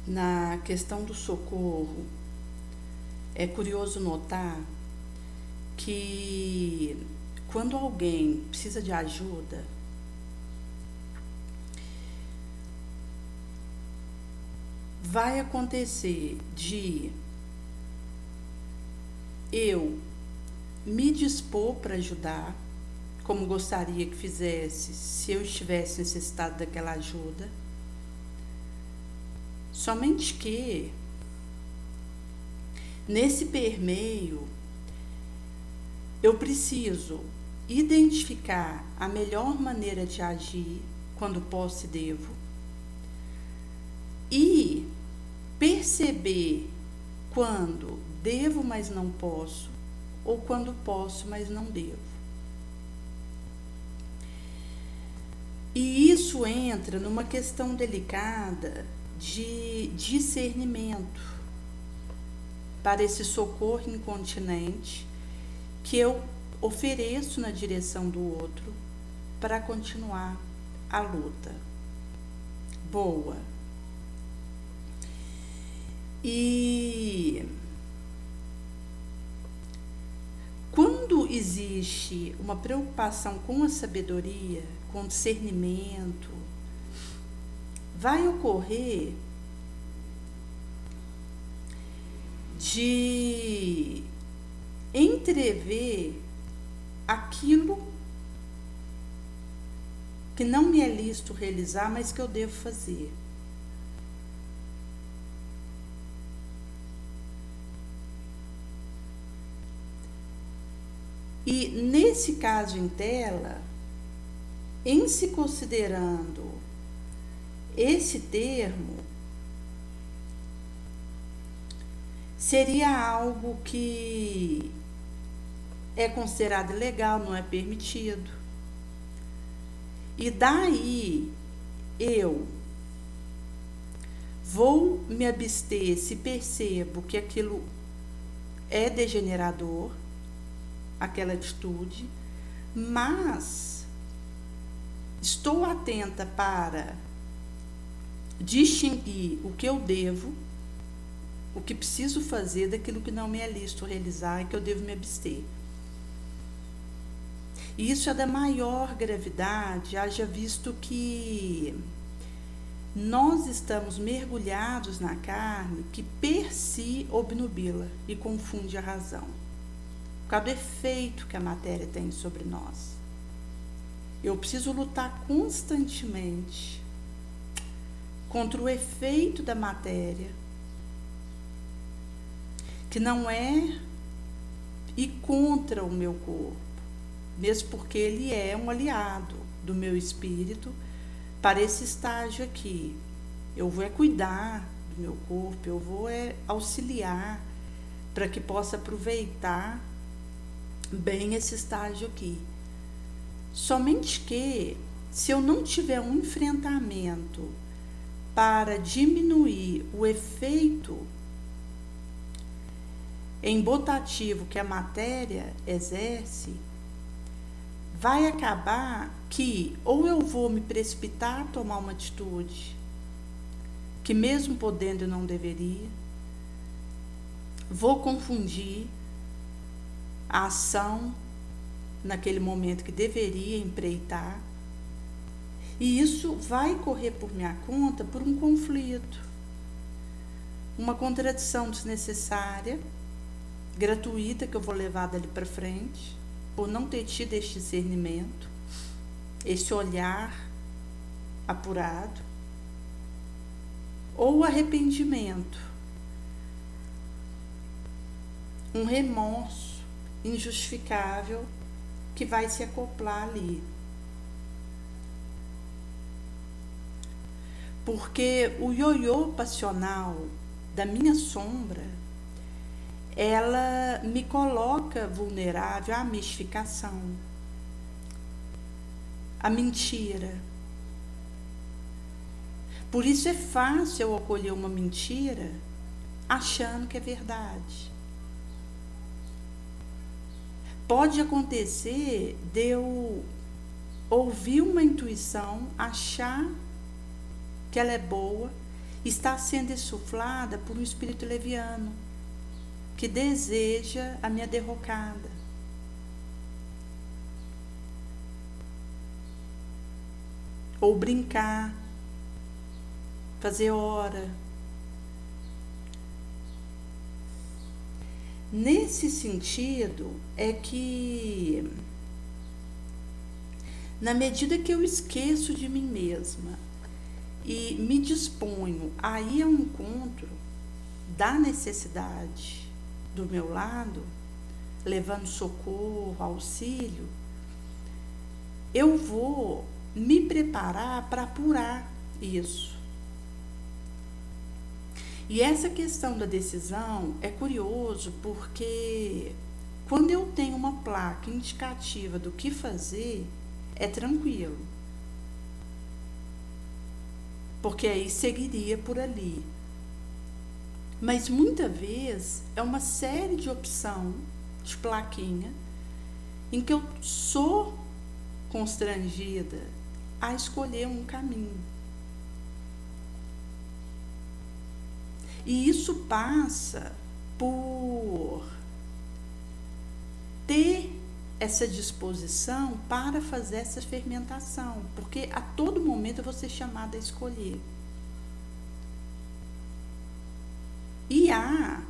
Na questão do socorro, é curioso notar que quando alguém precisa de ajuda, vai acontecer de eu me dispor para ajudar, como gostaria que fizesse se eu estivesse necessitado daquela ajuda. Somente que, nesse permeio, eu preciso identificar a melhor maneira de agir quando posso e devo, e perceber quando devo, mas não posso, ou quando posso, mas não devo. E isso entra numa questão delicada de discernimento para esse socorro incontinente que eu ofereço na direção do outro para continuar a luta. Boa. E quando existe uma preocupação com a sabedoria, com o discernimento, vai ocorrer de entrever aquilo que não me é lícito realizar, mas que eu devo fazer. E nesse caso em tela, em se considerando esse termo, seria algo que é considerado ilegal, não é permitido. E daí eu vou me abster se percebo que aquilo é degenerador, aquela atitude, mas estou atenta para distinguir o que eu devo, o que preciso fazer daquilo que não me é lícito realizar e que eu devo me abster. E isso é da maior gravidade, haja visto que nós estamos mergulhados na carne que per si obnubila e confunde a razão, por causa do efeito que a matéria tem sobre nós. Eu preciso lutar constantemente contra o efeito da matéria, que não é, e contra o meu corpo, mesmo porque ele é um aliado do meu espírito para esse estágio aqui. Eu vou cuidar do meu corpo, eu vou auxiliar para que possa aproveitar bem esse estágio aqui. Somente que, se eu não tiver um enfrentamento para diminuir o efeito embotativo que a matéria exerce, vai acabar que ou eu vou me precipitar a tomar uma atitude que mesmo podendo eu não deveria, vou confundir a ação naquele momento que deveria empreitar, e isso vai correr por minha conta por um conflito, uma contradição desnecessária, gratuita, que eu vou levar dali para frente, por não ter tido este discernimento, esse olhar apurado, ou arrependimento, um remorso injustificável que vai se acoplar ali. Porque o ioiô passional da minha sombra, ela me coloca vulnerável à mistificação, à mentira. Por isso é fácil eu acolher uma mentira achando que é verdade. Pode acontecer de eu ouvir uma intuição, achar que ela é boa está sendo insuflada por um espírito leviano que deseja a minha derrocada. Ou brincar, fazer hora. Nesse sentido, é que, na medida que eu esqueço de mim mesma e me disponho a ir ao encontro da necessidade do meu lado, levando socorro, auxílio, eu vou me preparar para apurar isso. E essa questão da decisão é curioso porque quando eu tenho uma placa indicativa do que fazer, é tranquilo. Porque aí seguiria por ali. Mas muitas vezes é uma série de opção de plaquinha em que eu sou constrangida a escolher um caminho. E isso passa por ter essa disposição para fazer essa fermentação, porque a todo momento eu vou ser chamada a escolher. E a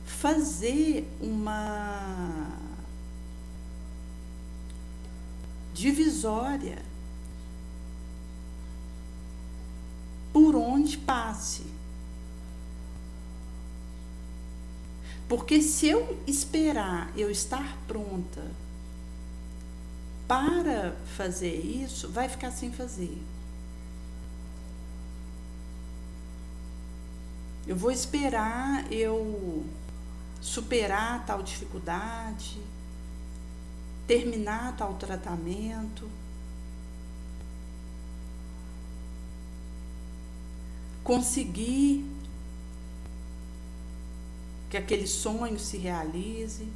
fazer uma divisória por onde passe. Porque se eu esperar eu estar pronta para fazer isso, vai ficar sem fazer. Eu vou esperar eu superar tal dificuldade, terminar tal tratamento, conseguir que aquele sonho se realize,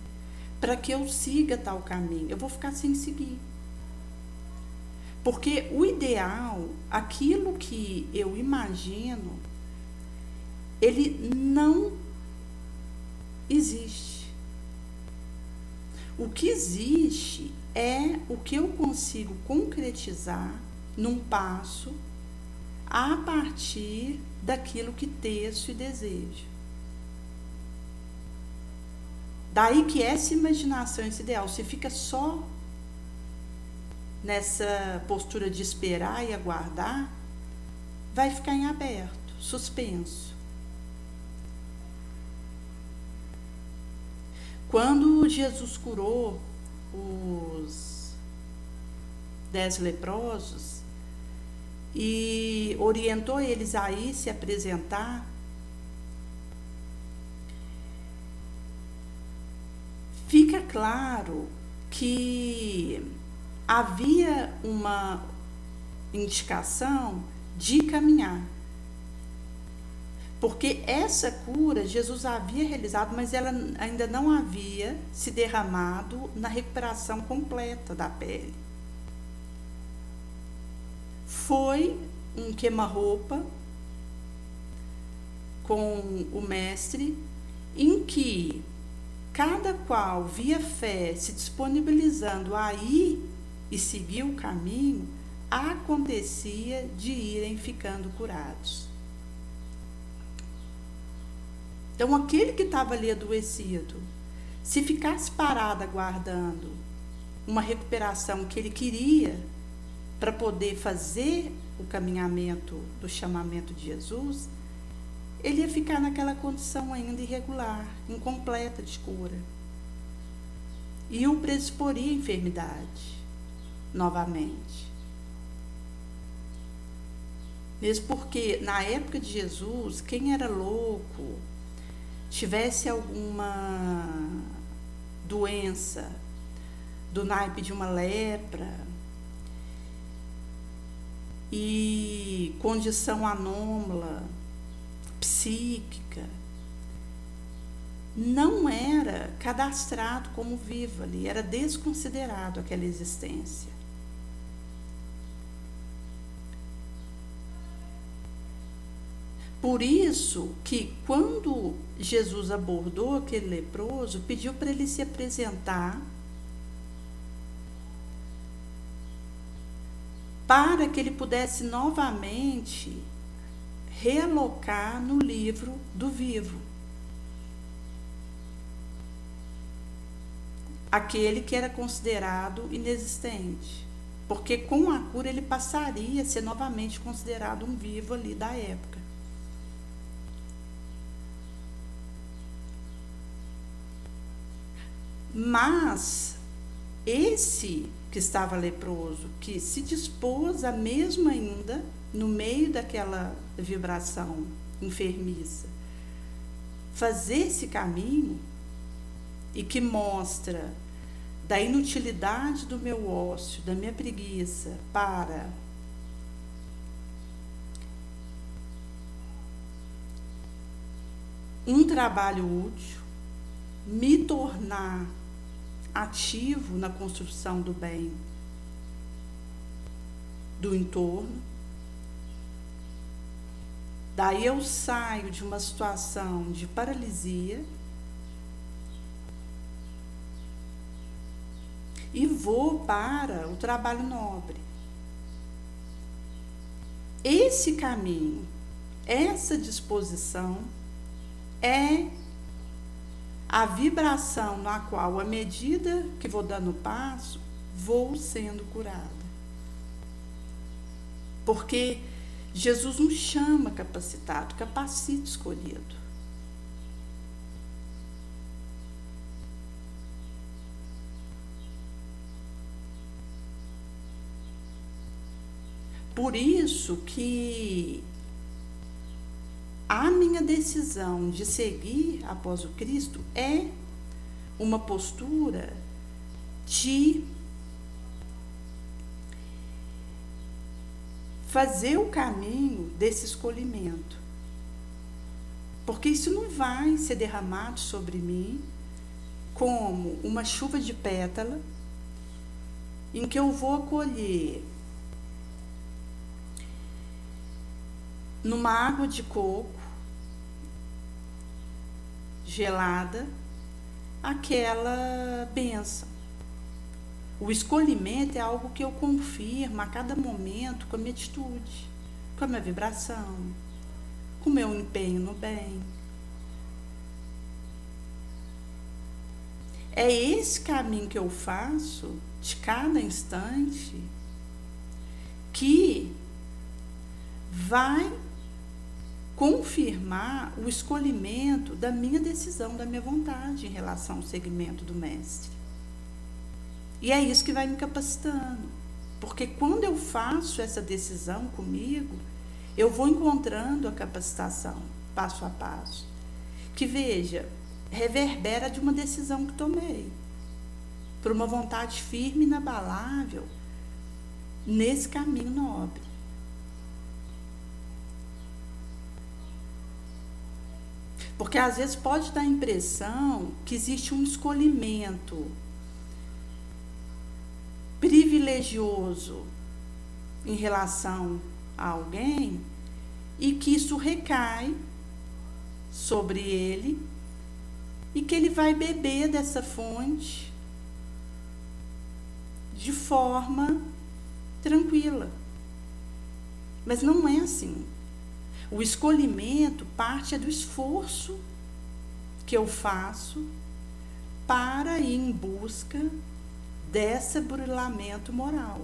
para que eu siga tal caminho. Eu vou ficar sem seguir. Porque o ideal, aquilo que eu imagino, ele não existe. O que existe é o que eu consigo concretizar num passo a partir daquilo que teço e desejo. Daí que essa imaginação, esse ideal, se fica só nessa postura de esperar e aguardar, vai ficar em aberto, suspenso. Quando Jesus curou os 10 leprosos e orientou eles a ir se apresentar, fica claro que havia uma indicação de caminhar. Porque essa cura Jesus havia realizado, mas ela ainda não havia se derramado na recuperação completa da pele. Foi um queima-roupa com o mestre, em que cada qual, via fé, se disponibilizando a ir e seguir o caminho, acontecia de irem ficando curados. Então, aquele que estava ali adoecido, se ficasse parado aguardando uma recuperação que ele queria para poder fazer o caminhamento do chamamento de Jesus, ele ia ficar naquela condição ainda irregular, incompleta de cura. E o predisporia à enfermidade, novamente. Mesmo porque, na época de Jesus, quem era louco, tivesse alguma doença do naipe de uma lepra e condição anômala, psíquica, não era cadastrado como vivo ali, era desconsiderado aquela existência. Por isso que quando Jesus abordou aquele leproso, pediu para ele se apresentar para que ele pudesse novamente realocar no livro do vivo. Aquele que era considerado inexistente. Porque com a cura ele passaria a ser novamente considerado um vivo ali da época. Mas esse que estava leproso, que se dispôs a mesmo ainda, no meio daquela vibração enfermiça, fazer esse caminho, e que mostra da inutilidade do meu ócio, da minha preguiça, para um trabalho útil, me tornar ativo na construção do bem do entorno. Daí eu saio de uma situação de paralisia e vou para o trabalho nobre. Esse caminho, essa disposição é a vibração na qual, à medida que vou dando passo, vou sendo curada. Porque Jesus nos chama capacitado, capacita escolhido. Por isso que a minha decisão de seguir após o Cristo é uma postura de fazer o caminho desse escolhimento. Porque isso não vai ser derramado sobre mim como uma chuva de pétala em que eu vou acolher numa água de coco gelada aquela bênção. O escolhimento é algo que eu confirmo a cada momento com a minha atitude, com a minha vibração, com o meu empenho no bem. É esse caminho que eu faço de cada instante que vai confirmar o escolhimento da minha decisão, da minha vontade em relação ao segmento do mestre. E é isso que vai me capacitando. Porque quando eu faço essa decisão comigo, eu vou encontrando a capacitação, passo a passo. Que, veja, reverbera de uma decisão que tomei. Por uma vontade firme e inabalável nesse caminho nobre. Porque às vezes pode dar a impressão que existe um escolhimento privilegioso em relação a alguém e que isso recai sobre ele e que ele vai beber dessa fonte de forma tranquila. Mas não é assim. O escolhimento parte do esforço que eu faço para ir em busca desse burilamento moral,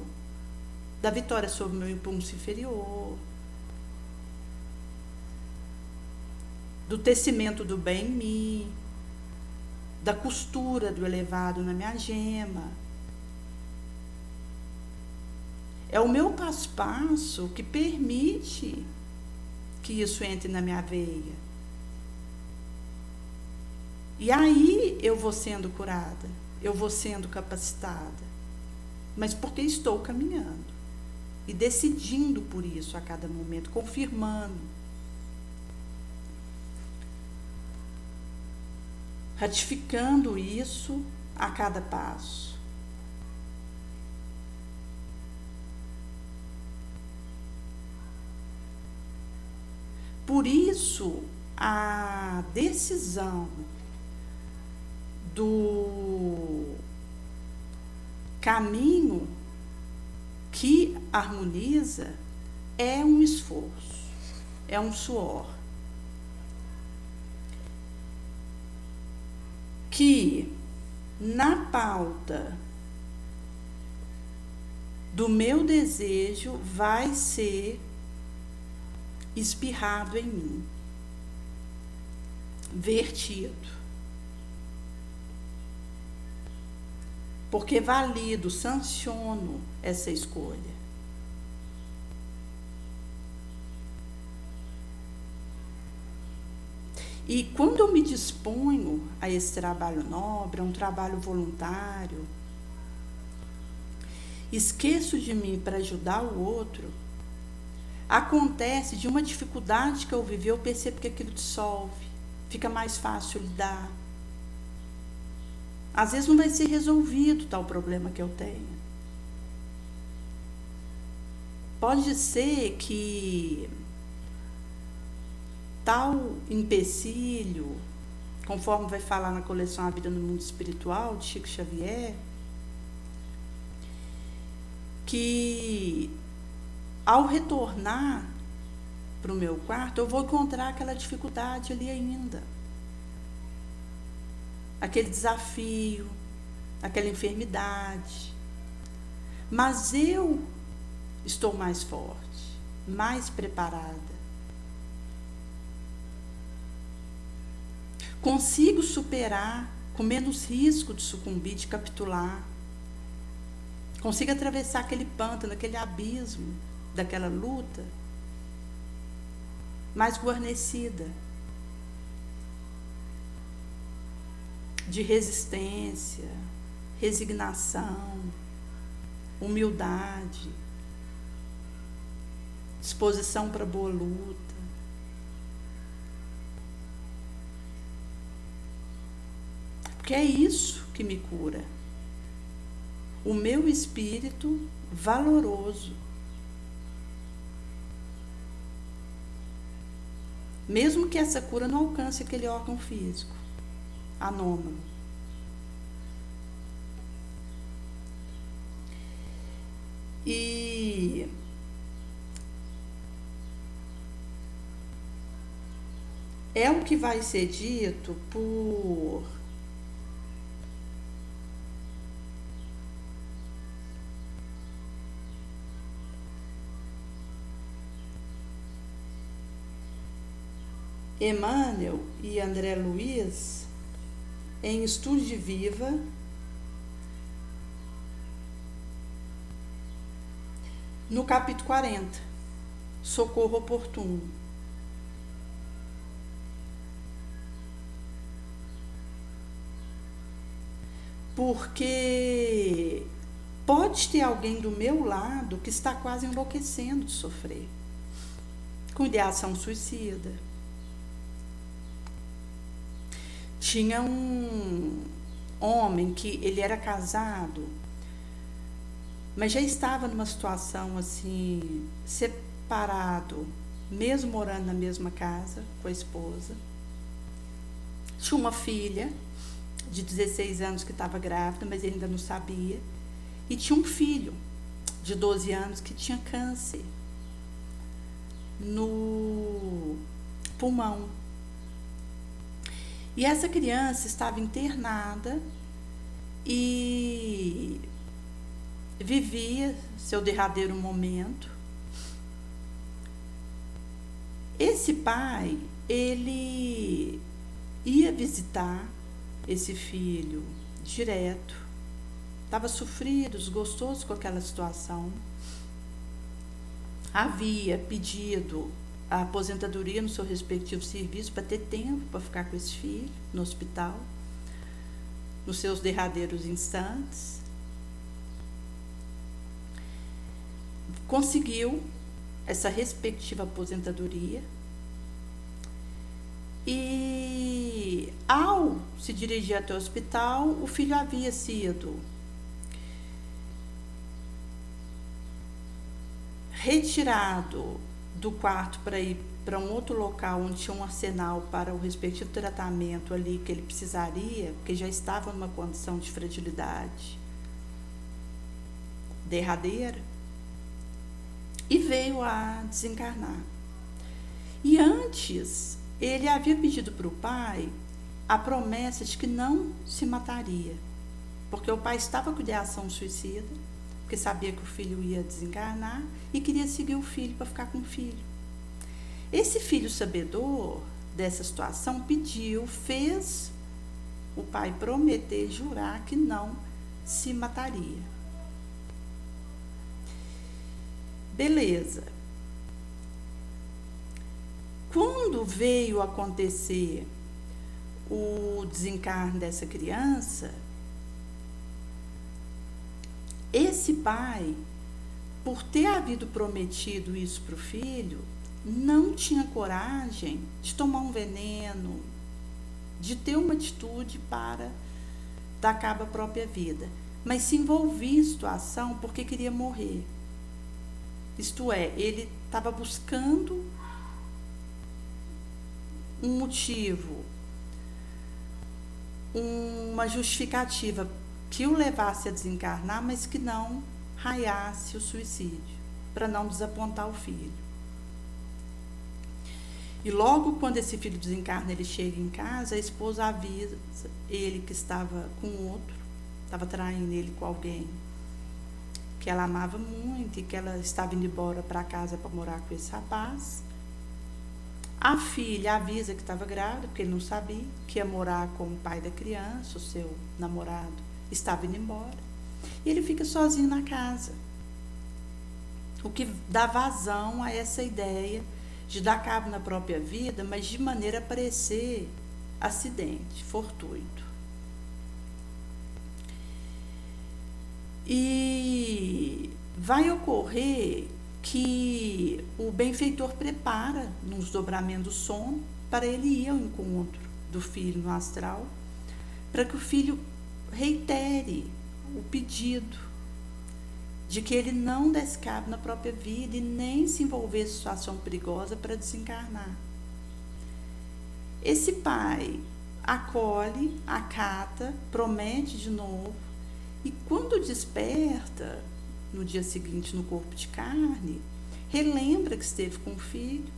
da vitória sobre o meu impulso inferior, do tecimento do bem em mim, da costura do elevado na minha gema. É o meu passo a passo que permite que isso entre na minha veia. E aí eu vou sendo curada, eu vou sendo capacitada, mas porque estou caminhando e decidindo por isso a cada momento, confirmando, ratificando isso a cada passo. Por isso, a decisão do caminho que harmoniza é um esforço, é um suor. Que na pauta do meu desejo vai ser espirrado em mim, vertido. Porque valido, sanciono essa escolha. E quando eu me disponho a esse trabalho nobre, a um trabalho voluntário, esqueço de mim para ajudar o outro, acontece de uma dificuldade que eu vivi, eu percebo que aquilo dissolve, fica mais fácil lidar. Às vezes não vai ser resolvido tal problema que eu tenho. Pode ser que tal empecilho, conforme vai falar na coleção A Vida no Mundo Espiritual, de Chico Xavier, que ao retornar para o meu quarto, eu vou encontrar aquela dificuldade ali ainda. Aquele desafio, aquela enfermidade. Mas eu estou mais forte, mais preparada. Consigo superar com menos risco de sucumbir, de capitular. Consigo atravessar aquele pântano, aquele abismo daquela luta mais guarnecida de resistência, resignação, humildade, disposição para boa luta. Porque é isso que me cura. O meu espírito valoroso. Mesmo que essa cura não alcance aquele órgão físico anômalo. E é o que vai ser dito por Emmanuel e André Luiz em Estudo de Viva, no capítulo 40, Socorro Oportuno. Porque pode ter alguém do meu lado que está quase enlouquecendo de sofrer, com ideação suicida. Tinha um homem que ele era casado, mas já estava numa situação assim, separado, mesmo morando na mesma casa com a esposa. Tinha uma filha de 16 anos que estava grávida, mas ele ainda não sabia. E tinha um filho de 12 anos que tinha câncer no pulmão. E essa criança estava internada e vivia seu derradeiro momento. Esse pai, ele ia visitar esse filho direto, estava sofrido, desgostoso com aquela situação. Havia pedido a aposentadoria no seu respectivo serviço para ter tempo para ficar com esse filho no hospital, nos seus derradeiros instantes. Conseguiu essa respectiva aposentadoria e, ao se dirigir até o hospital, o filho havia sido retirado do quarto para ir para um outro local onde tinha um arsenal para o respectivo tratamento ali que ele precisaria, porque já estava numa condição de fragilidade derradeira, e veio a desencarnar. E antes, ele havia pedido para o pai a promessa de que não se mataria, porque o pai estava com ideação suicida, porque sabia que o filho ia desencarnar e queria seguir o filho para ficar com o filho. Esse filho sabedor dessa situação fez o pai prometer, jurar que não se mataria. Beleza. Quando veio acontecer o desencarne dessa criança, esse pai, por ter havido prometido isso para o filho, não tinha coragem de tomar um veneno, de ter uma atitude para dar cabo à própria vida, mas se envolvia em situação porque queria morrer. Isto é, ele estava buscando um motivo, uma justificativa que o levasse a desencarnar, mas que não raiasse o suicídio, para não desapontar o filho. E logo quando esse filho desencarna, ele chega em casa, a esposa avisa ele que estava com outro, estava traindo ele com alguém que ela amava muito e que ela estava indo embora para casa para morar com esse rapaz. A filha avisa que estava grávida, porque ele não sabia, que ia morar com o pai da criança, o seu namorado estava indo embora. E ele fica sozinho na casa. O que dá vazão a essa ideia de dar cabo na própria vida, mas de maneira a parecer acidente, fortuito. E vai ocorrer que o benfeitor prepara num desdobramento do sono para ele ir ao encontro do filho no astral, para que o filho reitere o pedido de que ele não desse cabo na própria vida e nem se envolvesse em situação perigosa para desencarnar. Esse pai acolhe, acata, promete de novo, e quando desperta, no dia seguinte no corpo de carne, relembra que esteve com o filho,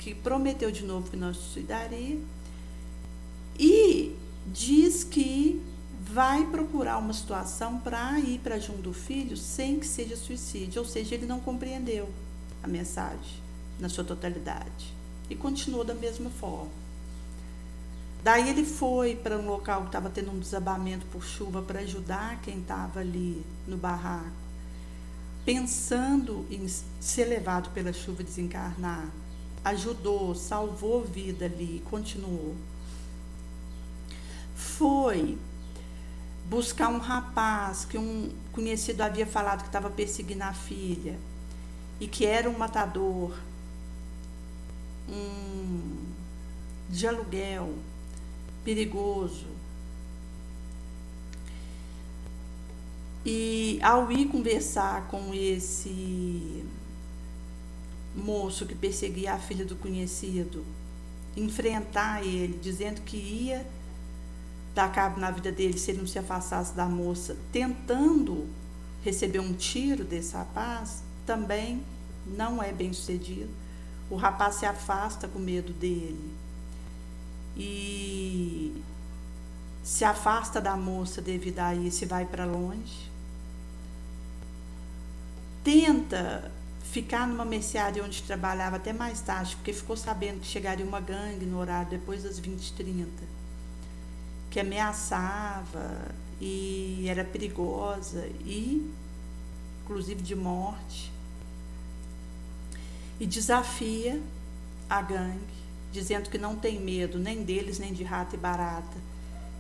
que prometeu de novo que não se suicidaria, e diz que vai procurar uma situação para ir para junto do filho sem que seja suicídio, ou seja, ele não compreendeu a mensagem na sua totalidade e continuou da mesma forma. Daí ele foi para um local que estava tendo um desabamento por chuva para ajudar quem estava ali no barraco, pensando em ser levado pela chuva e desencarnar. Ajudou, salvou vida ali, continuou. Foi buscar um rapaz que um conhecido havia falado que estava perseguindo a filha e que era um matador de aluguel, perigoso. E ao ir conversar com esse moço que perseguia a filha do conhecido, enfrentar ele, dizendo que ia dar cabo na vida dele se ele não se afastasse da moça, tentando receber um tiro desse rapaz, também não é bem sucedido. O rapaz se afasta com medo dele e se afasta da moça devido a isso e vai para longe. Tenta ficar numa mercearia onde trabalhava até mais tarde, porque ficou sabendo que chegaria uma gangue no horário depois das 20h30, que ameaçava e era perigosa e inclusive de morte, e desafia a gangue, dizendo que não tem medo nem deles, nem de rato e barata.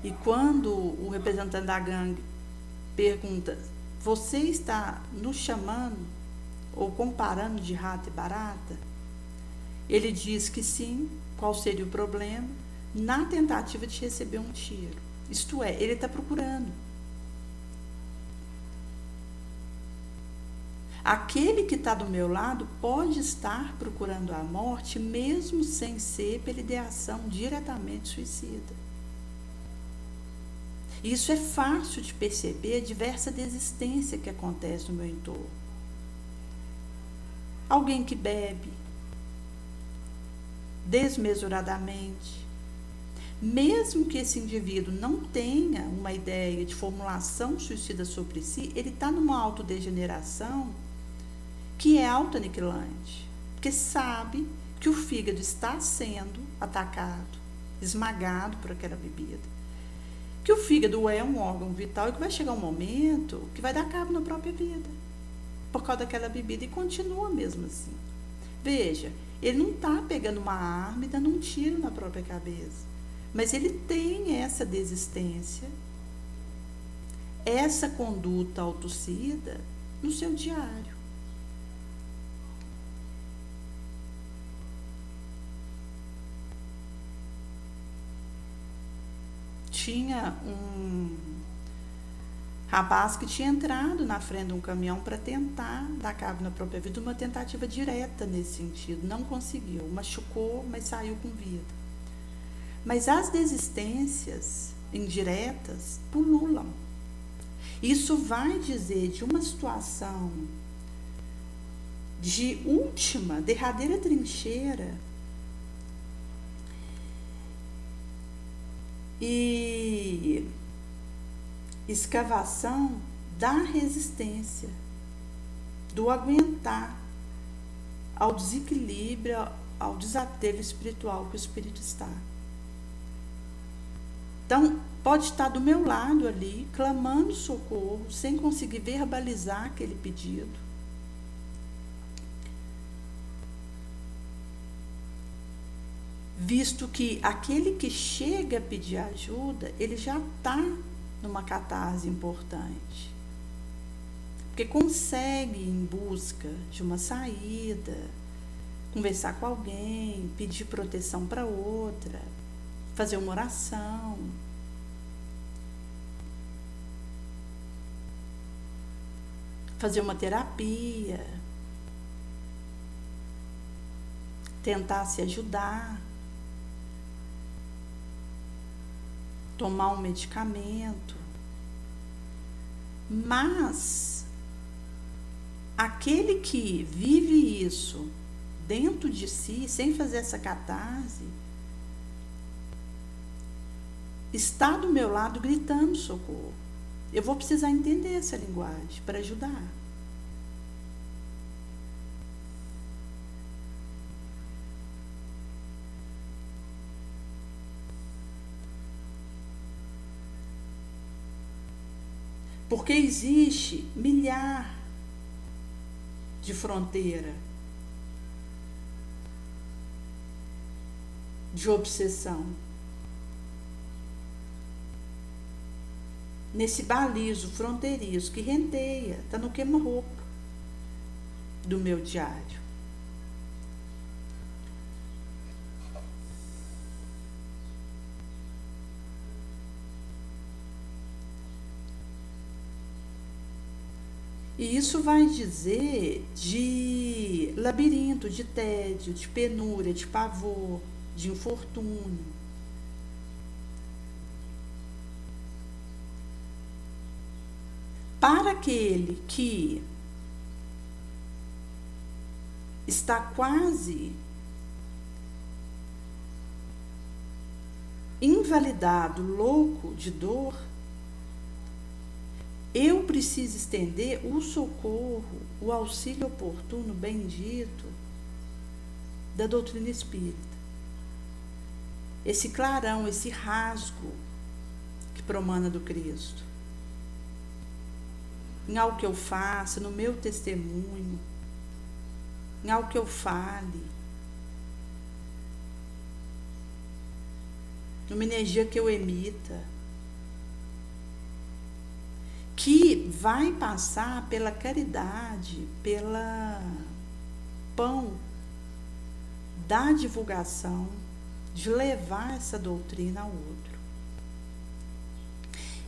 E quando o representante da gangue pergunta: você está nos chamando ou comparando de rato e barata? Ele diz que sim, qual seria o problema, na tentativa de receber um tiro. Isto é, ele está procurando. Aquele que está do meu lado pode estar procurando a morte, mesmo sem ser pela ideação diretamente suicida. Isso é fácil de perceber a diversa desistência que acontece no meu entorno. Alguém que bebe desmesuradamente, mesmo que esse indivíduo não tenha uma ideia de formulação suicida sobre si, ele está numa autodegeneração que é autoaniquilante, porque sabe que o fígado está sendo atacado, esmagado por aquela bebida. Que o fígado é um órgão vital e que vai chegar um momento que vai dar cabo na própria vida, por causa daquela bebida, e continua mesmo assim. Veja, ele não está pegando uma arma e dando um tiro na própria cabeça, mas ele tem essa desistência, essa conduta autocida no seu diário. Tinha um rapaz que tinha entrado na frente de um caminhão para tentar dar cabo na própria vida, uma tentativa direta nesse sentido, não conseguiu, machucou, mas saiu com vida. Mas as desistências indiretas pululam. Isso vai dizer de uma situação de última, derradeira trincheira e escavação da resistência, do aguentar ao desequilíbrio, ao desapego espiritual que o espírito está. Então, pode estar do meu lado ali, clamando socorro, sem conseguir verbalizar aquele pedido. Visto que aquele que chega a pedir ajuda, ele já está numa catarse importante. Porque consegue ir em busca de uma saída, conversar com alguém, pedir proteção para outra, fazer uma oração. Fazer uma terapia. Tentar se ajudar. Tomar um medicamento, mas aquele que vive isso dentro de si, sem fazer essa catarse, está do meu lado gritando socorro. Eu vou precisar entender essa linguagem para ajudar. Porque existe milhar de fronteira de obsessão. Nesse balizo fronteiriço que renteia, está no queima-roupa do meu diário. E isso vai dizer de labirinto, de tédio, de penúria, de pavor, de infortúnio. Para aquele que está quase invalidado, louco de dor, eu preciso estender o socorro, o auxílio oportuno, bendito, da doutrina espírita. Esse clarão, esse rasgo que promana do Cristo. Em algo que eu faça, no meu testemunho, em algo que eu fale, numa energia que eu emita, que vai passar pela caridade, pela pão da divulgação, de levar essa doutrina ao outro.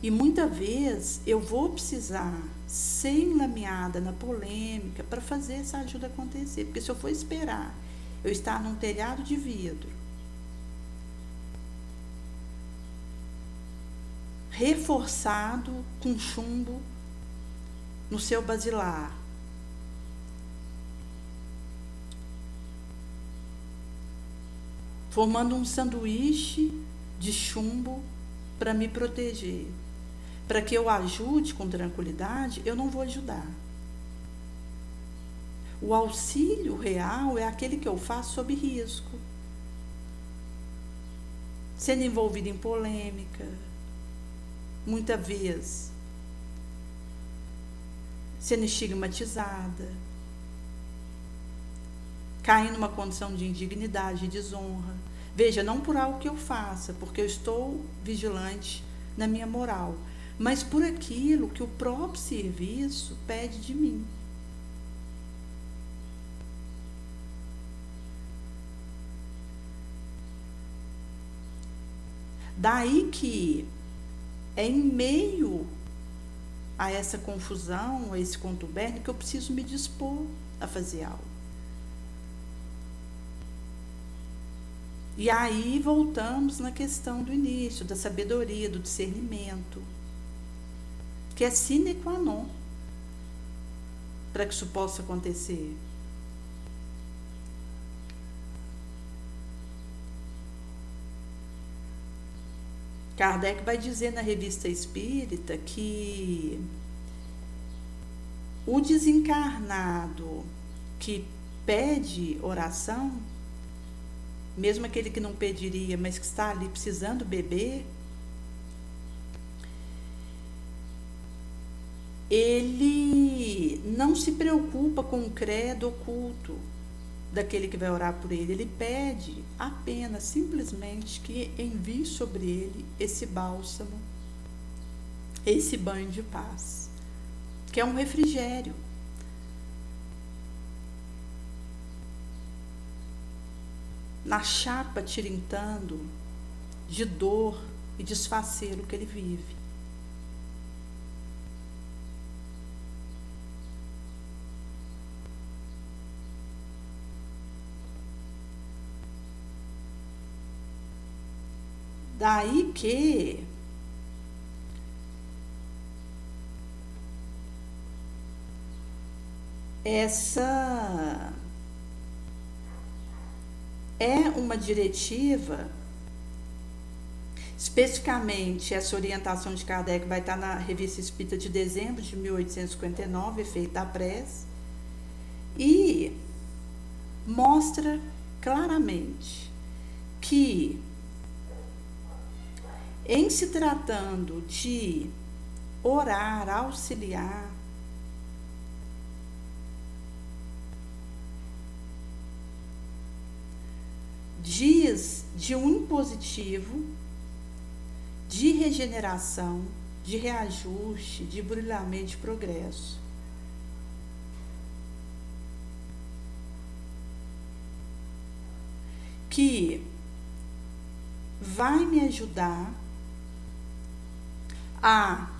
E muitas vezes eu vou precisar ser enlameada na polêmica para fazer essa ajuda acontecer. Porque se eu for esperar eu estar num telhado de vidro, reforçado com chumbo no seu basilar, formando um sanduíche de chumbo para me proteger, para que eu ajude com tranquilidade, eu não vou ajudar. O auxílio real é aquele que eu faço sob risco, sendo envolvido em polêmica, muitas vezes sendo estigmatizada, caindo numa condição de indignidade e desonra. Veja, não por algo que eu faça, porque eu estou vigilante na minha moral, mas por aquilo que o próprio serviço pede de mim. Daí que é em meio a essa confusão, a esse contubérnio, que eu preciso me dispor a fazer algo. E aí voltamos na questão do início, da sabedoria, do discernimento, que é sine qua non para que isso possa acontecer. Kardec vai dizer na Revista Espírita que o desencarnado que pede oração, mesmo aquele que não pediria, mas que está ali precisando beber, ele não se preocupa com o credo oculto daquele que vai orar por ele. Ele pede apenas, simplesmente, que envie sobre ele esse bálsamo, esse banho de paz, que é um refrigério. Na chapa tirintando de dor e desfacelo que ele vive. Daí que essa é uma diretiva, especificamente essa orientação de Kardec vai estar na Revista Espírita de dezembro de 1859, Efeito da Prece, e mostra claramente que, em se tratando de orar, auxiliar, diz de um impositivo, de regeneração, de reajuste, de brilhamento, de progresso. Que vai me ajudar a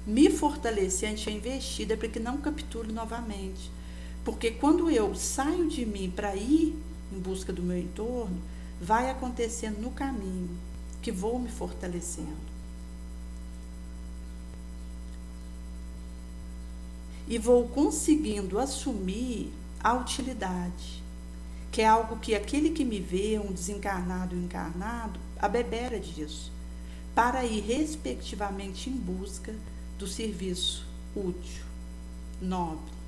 me fortalecer ante a investida para que não capture novamente. Porque quando eu saio de mim para ir em busca do meu entorno, vai acontecendo no caminho que vou me fortalecendo. E vou conseguindo assumir a utilidade, que é algo que aquele que me vê, um desencarnado e um encarnado, abebera disso, para ir respectivamente em busca do serviço útil, nobre.